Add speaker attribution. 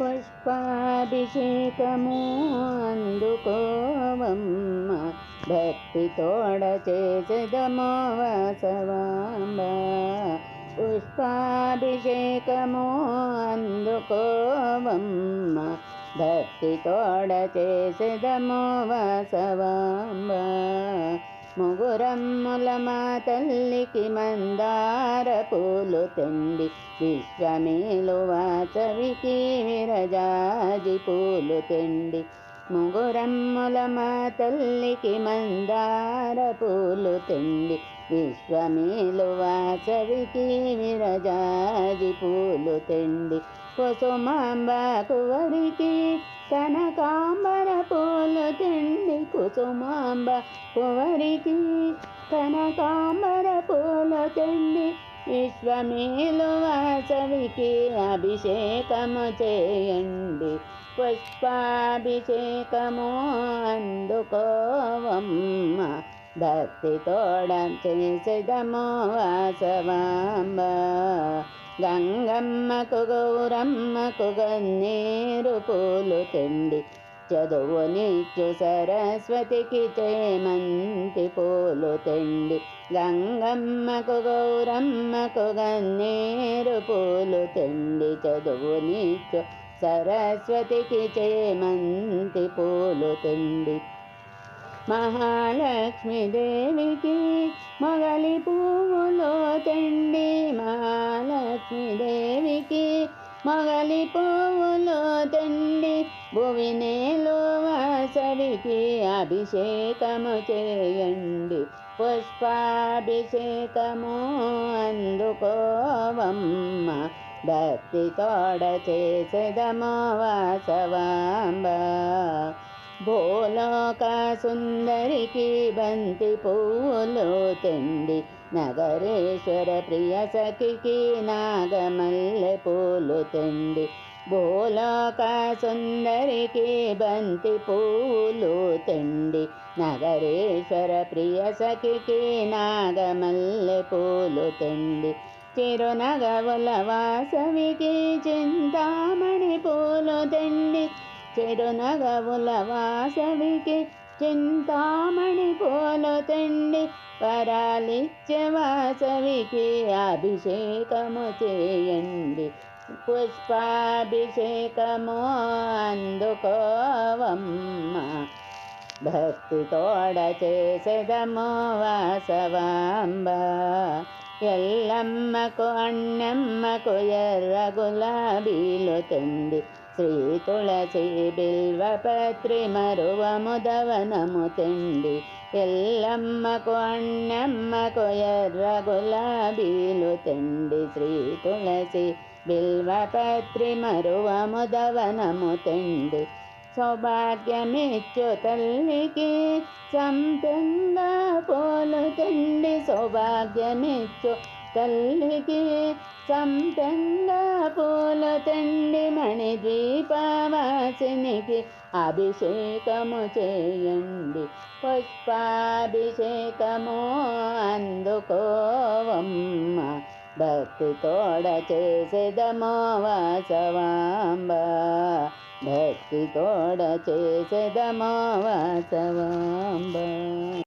Speaker 1: పుష్పాభిషేకము అందుకోవమ్మ, భక్తి తోడ చేసెదము వాసవాంబ. పుష్పాభిషేకము అందుకోవమ్మ, భక్తి తోడ చేసెదము వాసవాంబ. ముగురమ్ముల మా తల్లికి మందార పూలు తెండి, విశ్వమేలు వాసవికి విరజాజి పూలు తెండి. ముగురమ్ముల మా తల్లికి మందార పూలు తెండి, విశ్వమేలు వాసవికి విరజాజి పూలు తెండి. కుసుమాంబ కువరికి కనకాంబర పూలు తెండి, కుసుమాంబ కువరికి కనకాంబర పూలు తెండి. విశ్వమేలు వాసవికి అభిషేకము చేయండి, పుష్పాభిషేకము అందుకోవమ్మ, భక్తి తోడ చేసెదము వాసవాంబ. గంగమ్మకు గౌరమ్మకు గన్నేరు పూలు తెండి, చదువునిచ్చు సరస్వతికి చేమంతి పూలు తెండి. గంగమ్మకు గౌరమ్మకు గన్నేరు పూలు తెండి, చదువునిచ్చు సరస్వతికి చేమంతి పూలు తెండి. మహాలక్ష్మీదేవికి మొగలి పువ్వులు తెండి, మహాలక్ష్మీదేవికి మొగలి పువ్వులు తెండి. భువినేలు వాసవికి అభిషేకము చేయండి, పుష్పాభిషేకము అందుకోవమ్మ, భక్తి తోడ చేసెదము వాసవాంబ. భూలోక సుందరికి బంతి పువ్వులు తెండి, నగరేశ్వర ప్రియ సఖికి నాగమల్లె పూలు తెండి. భూలోక సుందరికి బంతి పువ్వులు తెండి, నగరేశ్వర ప్రియ సఖికి నాగమల్లె పూలు తెండి. చిరునగవుల వాసవికి చింతామణి పూలు తెండి, చిరునగవుల వాసవికి చింతామణి పూలు తెండి. వరాలిచ్చే వాసవికి అభిషేకము చేయండి, పుష్పాభిషేకము అందుకోవమ్మ, భక్తి తోడ చేసెదము వాసవాంబ. ఎల్లమ్మకు అన్నమ్మకు ఎర్ర గులాబీలు తెండి, శ్రీ తులసి బిల్వపత్రి మరువము దవనము తెండి. ఎల్లమ్మకు అన్నమ్మకు ఎర్ర గులాబీలు తెండి, శ్రీ తులసి బిల్వపత్రి మరువము దవనము తెండి. సౌభాగ్యమిచ్చు తల్లికి సంపెంగ పూలు తెండి, సౌభాగ్యమిచ్చు తల్లికి సంపెంగ పూలు తెండి. మణిద్వీపవాసినికి అభిషేకము చేయండి, పుష్పాభిషేకము అందుకోవమ్మ, భక్తి తోడ చేసెదము వాసవాంబ, భక్తి తోడ చేసెదము వాసవాంబ.